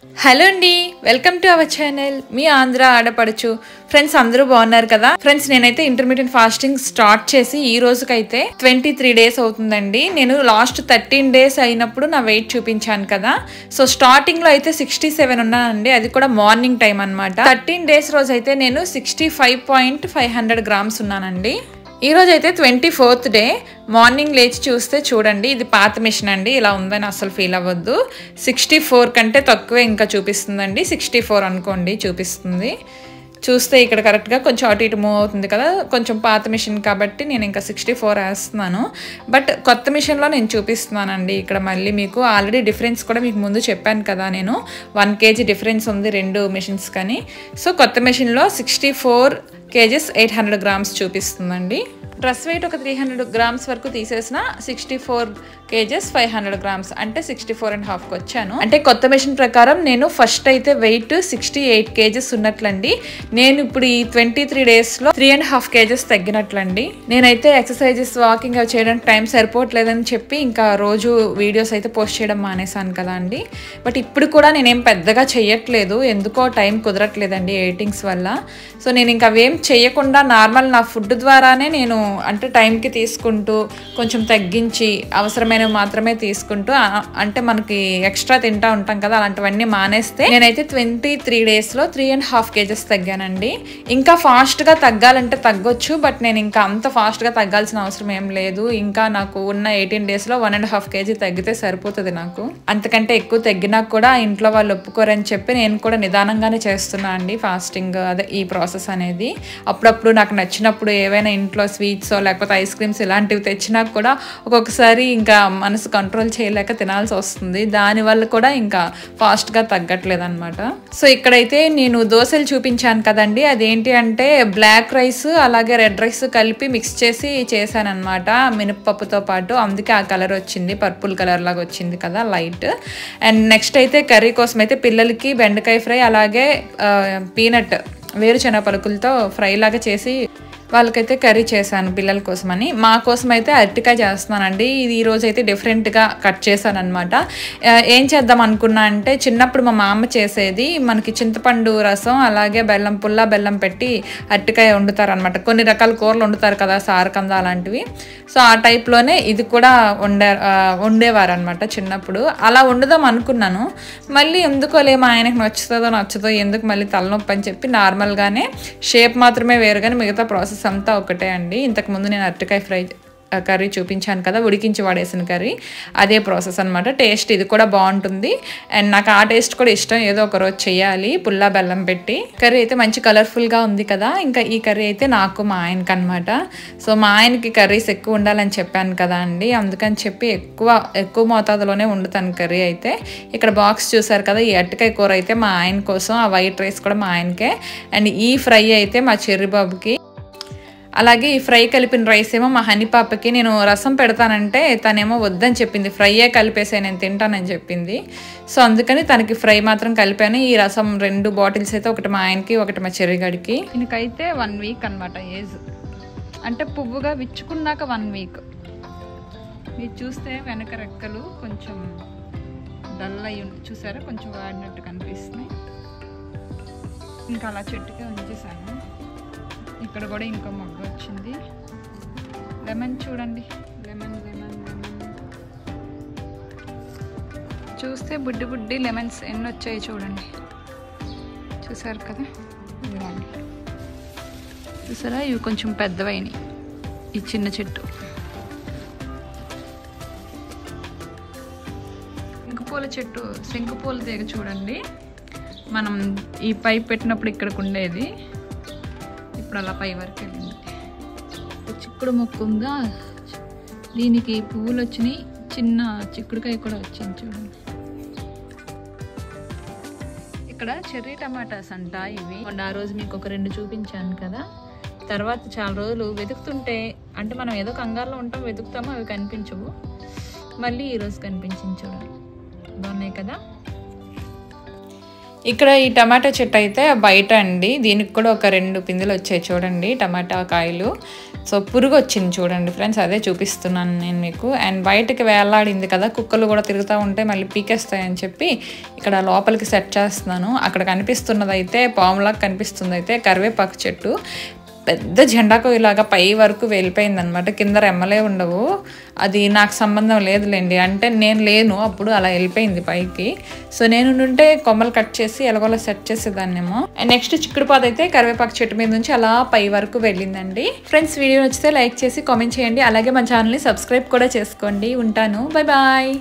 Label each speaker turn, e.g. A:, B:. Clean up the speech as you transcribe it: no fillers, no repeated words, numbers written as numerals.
A: Hello అండి, welcome to our channel. మీ ఆంధ్ర ఆడపడుచు friends అందరూ బాగున్నారు కదా ఫ్రెండ్స్. నేనైతే ఇంటర్మీడియట్ ఫాస్టింగ్ స్టార్ట్ చేసి ఈ రోజుకైతే 23 days అవుతుందండి. నేను లాస్ట్ 13 days అయినప్పుడు నా వెయిట్ చూపించాను కదా. సో స్టార్టింగ్ లో అయితే 67 ఉన్నానండి, అది కూడా మార్నింగ్ టైం అనమాట. 13 days రోజు అయితే నేను 65.500 grams ఉన్నానండి. ఈ రోజు అయితే 24th డే. మార్నింగ్ లేచి చూస్తే చూడండి, ఇది పాత మిషన్ అండి, ఇలా ఉందని అసలు ఫీల్ అవ్వద్దు. 64 కంటే తక్కువే ఇంకా చూపిస్తుందండి. 64 అనుకోండి చూపిస్తుంది. చూస్తే ఇక్కడ కరెక్ట్గా కొంచెం అటు ఇటు మూవ్ అవుతుంది కదా, కొంచెం పాత మిషన్ కాబట్టి నేను ఇంకా 64 వేస్తున్నాను. బట్ కొత్త మిషన్లో నేను చూపిస్తున్నానండి. ఇక్కడ మళ్ళీ మీకు ఆల్రెడీ డిఫరెన్స్ కూడా మీకు ముందు చెప్పాను కదా, నేను 1 kg డిఫరెన్స్ ఉంది రెండు మిషన్స్ కానీ. సో కొత్త మిషన్లో 64 kgs 800 grams చూపిస్తుందండి. డ్రెస్ వెయిట్ ఒక 300 grams వరకు తీసేసిన 64 kgs 500 grams అంటే 64.5కి వచ్చాను. అంటే కొత్త మెషిన్ ప్రకారం నేను ఫస్ట్ అయితే వెయిట్ 68 kgs ఉన్నట్లండి. నేను ఇప్పుడు ఈ 23 daysలో 3.5 kgs తగ్గినట్లండి. నేనైతే ఎక్సర్సైజెస్ వాకింగ్ అవి చేయడానికి టైం సరిపోవట్లేదని చెప్పి ఇంకా రోజు వీడియోస్ అయితే పోస్ట్ చేయడం మానేసాను కదా అండి. బట్ ఇప్పుడు కూడా నేనేం పెద్దగా చెయ్యట్లేదు, ఎందుకో టైం కుదరట్లేదండి ఎడిటింగ్స్ వల్ల. సో నేను ఇంకా అవేం చేయకుండా నార్మల్ నా ఫుడ్ ద్వారానే నేను అంటే టైంకి తీసుకుంటూ కొంచెం తగ్గించి అవసరమైనవి మాత్రమే తీసుకుంటూ, అంటే మనకి ఎక్స్ట్రా తింటా ఉంటాం కదా, అలాంటివన్నీ మానేస్తే నేనైతే 23 daysలో 3.5 kgs తగ్గానండి. ఇంకా ఫాస్ట్గా తగ్గాలంటే తగ్గొచ్చు, బట్ నేను ఇంకా అంత ఫాస్ట్గా తగ్గాల్సిన అవసరం ఏం లేదు. ఇంకా నాకు ఉన్న 18 daysలో 1.5 kg తగ్గితే సరిపోతుంది నాకు. అంతకంటే ఎక్కువ తగ్గినా కూడా ఇంట్లో వాళ్ళు ఒప్పుకోరని చెప్పి నేను కూడా నిదానంగానే చేస్తున్నా అండి ఫాస్టింగ్, అదే ఈ ప్రాసెస్ అనేది. అప్పుడప్పుడు నాకు నచ్చినప్పుడు ఏవైనా ఇంట్లో స్వీట్స్ లేకపోతే ఐస్ క్రీమ్స్ ఇలాంటివి తెచ్చినా కూడా ఒక్కొక్కసారి ఇంకా మనసు కంట్రోల్ చేయలేక తినాల్సి వస్తుంది. దానివల్ల కూడా ఇంకా ఫాస్ట్గా తగ్గట్లేదు అనమాట. సో ఇక్కడైతే నేను దోశలు చూపించాను కదండి, అదేంటి అంటే బ్లాక్ రైస్ అలాగే రెడ్ రైస్ కలిపి మిక్స్ చేసి చేశాను అనమాట మినపప్పుతో పాటు. అందుకే ఆ కలర్ వచ్చింది, పర్పుల్ కలర్ లాగా వచ్చింది కదా లైట్. అండ్ నెక్స్ట్ అయితే కర్రీ కోసం అయితే పిల్లలకి బెండకాయ ఫ్రై అలాగే పీనట్ వేరుశెనగ పలుకులతో ఫ్రై లాగా చేసి వాళ్ళకైతే కర్రీ చేశాను పిల్లల కోసమని. మా కోసం అయితే అరటికాయ చేస్తున్నానండి. ఇది ఈరోజు అయితే డిఫరెంట్గా కట్ చేశాను అనమాట. ఏం చేద్దాం అనుకున్నా అంటే చిన్నప్పుడు మా మామ చేసేది మనకి చింతపండు రసం అలాగే బెల్లం పుల్ల బెల్లం పెట్టి అరటికాయ వండుతారు అనమాట. కొన్ని రకాల కూరలు వండుతారు కదా, సారకంద అలాంటివి. సో ఆ టైప్లోనే ఇది కూడా వండేవారు అనమాట చిన్నప్పుడు. అలా వండుదాం అనుకున్నాను, మళ్ళీ ఎందుకోలే మా ఆయనకు నచ్చుతో ఎందుకు మళ్ళీ తలనొప్పి అని చెప్పి నార్మల్గానే షేప్ మాత్రమే వేరు కానీ మిగతా ప్రాసెస్ అంతా ఒకటే అండి. ఇంతకుముందు నేను అరటికాయ ఫ్రై కర్రీ చూపించాను కదా, ఉడికించి వాడేసిన కర్రీ, అదే ప్రాసెస్ అనమాట. టేస్ట్ ఇది కూడా బాగుంటుంది అండ్ నాకు ఆ టేస్ట్ కూడా ఇష్టం. ఏదో ఒక రోజు చేయాలి పుల్ల బెల్లం పెట్టి. కర్రీ అయితే మంచి కలర్ఫుల్గా ఉంది కదా. ఇంకా ఈ కర్రీ అయితే నాకు మా ఆయనకి అనమాట. సో మా ఆయనకి కర్రీస్ ఎక్కువ ఉండాలని చెప్పాను కదా అండి, అందుకని చెప్పి ఎక్కువ మోతాదులోనే వండుతాను కర్రీ అయితే. ఇక్కడ బాక్స్ చూసారు కదా, ఈ అరటికాయ కూర అయితే మా ఆయన కోసం, ఆ వైట్ రైస్ కూడా మా ఆయనకే, అండ్ ఈ ఫ్రై అయితే మా చెర్రి బాబుకి. అలాగే ఈ ఫ్రై కలిపిన రైస్ ఏమో మా హనీ పాపకి. నేను రసం పెడతానంటే తనేమో వద్దని చెప్పింది, ఫ్రైయే కలిపేసే నేను తింటానని చెప్పింది. సో అందుకని తనకి ఫ్రై మాత్రం కలిపాను. ఈ రసం 2 బాటిల్స్ అయితే, ఒకటి మా ఆయనకి ఒకటి మా చెర్రిగడికి. దీనికైతే 1 week అనమాట ఏజ్, అంటే పువ్వుగా విచ్చుకున్నాక 1 week. మీరు చూస్తే వెనక రెక్కలు కొంచెం డల్ అయ్యి చూసారా, కొంచెం వాడినట్టు కనిపిస్తున్నాయి. ఇంకా అలా చెట్టుకే ఉంచేసాను. ఇక్కడ కూడా ఇంకో మొగ్గ వచ్చింది. లెమన్ చూడండి, లెమన్ చూస్తే బుడ్డి లెమన్స్ ఎన్ని వచ్చాయి చూడండి. చూసారు కదా, ఇదిగోండి చూసారా, ఇవి కొంచెం పెద్దవైనవి ఈ చిన్న చెట్టు. శంకుపూల చెట్టు, శంకుపూల తీగ చూడండి, మనం ఈ పైప్ పెట్టినప్పుడు ఇక్కడికి ఉండేది, ఇప్పుడు అలా పై వరకు వెళ్ళింది. చిక్కుడు మొక్క ఉందా, దీనికి పువ్వులు వచ్చినాయి, చిన్న చిక్కుడుకాయ కూడా వచ్చింది చూడండి. ఇక్కడ చెర్రీ టమాటాస్ అంట ఇవి. ఆ రోజు మీకు ఒక 2 చూపించాను కదా. తర్వాత చాలా రోజులు వెతుకుతుంటే, అంటే మనం ఏదో కంగారులో ఉంటాం, వెతుకుతామో అవి కనిపించవు. మళ్ళీ ఈరోజు కనిపించింది చూడండి, బాగున్నాయి కదా. ఇక్కడ ఈ టమాటా చెట్టు అయితే బయట అండి, దీనికి కూడా ఒక 2 పిందెలు వచ్చాయి చూడండి టమాటా కాయలు. సో పురుగు వచ్చింది చూడండి ఫ్రెండ్స్, అదే చూపిస్తున్నాను నేను మీకు. అండ్ బయటకి వేలాడింది కదా, కుక్కలు కూడా తిరుగుతూ ఉంటే మళ్ళీ పీకేస్తాయని చెప్పి ఇక్కడ లోపలికి సెట్ చేస్తున్నాను. అక్కడ కనిపిస్తున్నది అయితే పాములాగా కనిపిస్తుంది అయితే కరివేపాకు చెట్టు. పెద్ద జెండాకు ఇలాగా పై వరకు వెళ్ళిపోయింది అనమాట, కింద రెమ్మలే ఉండవు. అది నాకు సంబంధం లేదులేండి, అంటే నేను లేను అప్పుడు, అలా వెళ్ళిపోయింది పైకి. సో నేను ఉంటే కొమ్మలు కట్ చేసి ఎలాగోలా సెట్ చేసేదాన్నేమో. అండ్ నెక్స్ట్ చిక్కుడు పాదు అయితే కరివేపాకు చెట్టు మీద నుంచి అలా పై వరకు వెళ్ళిందండి. ఫ్రెండ్స్ వీడియో నచ్చితే లైక్ చేసి కామెంట్ చేయండి, అలాగే మన ఛానల్ని సబ్స్క్రైబ్ కూడా చేసుకోండి. ఉంటాను, బాయ్ బాయ్.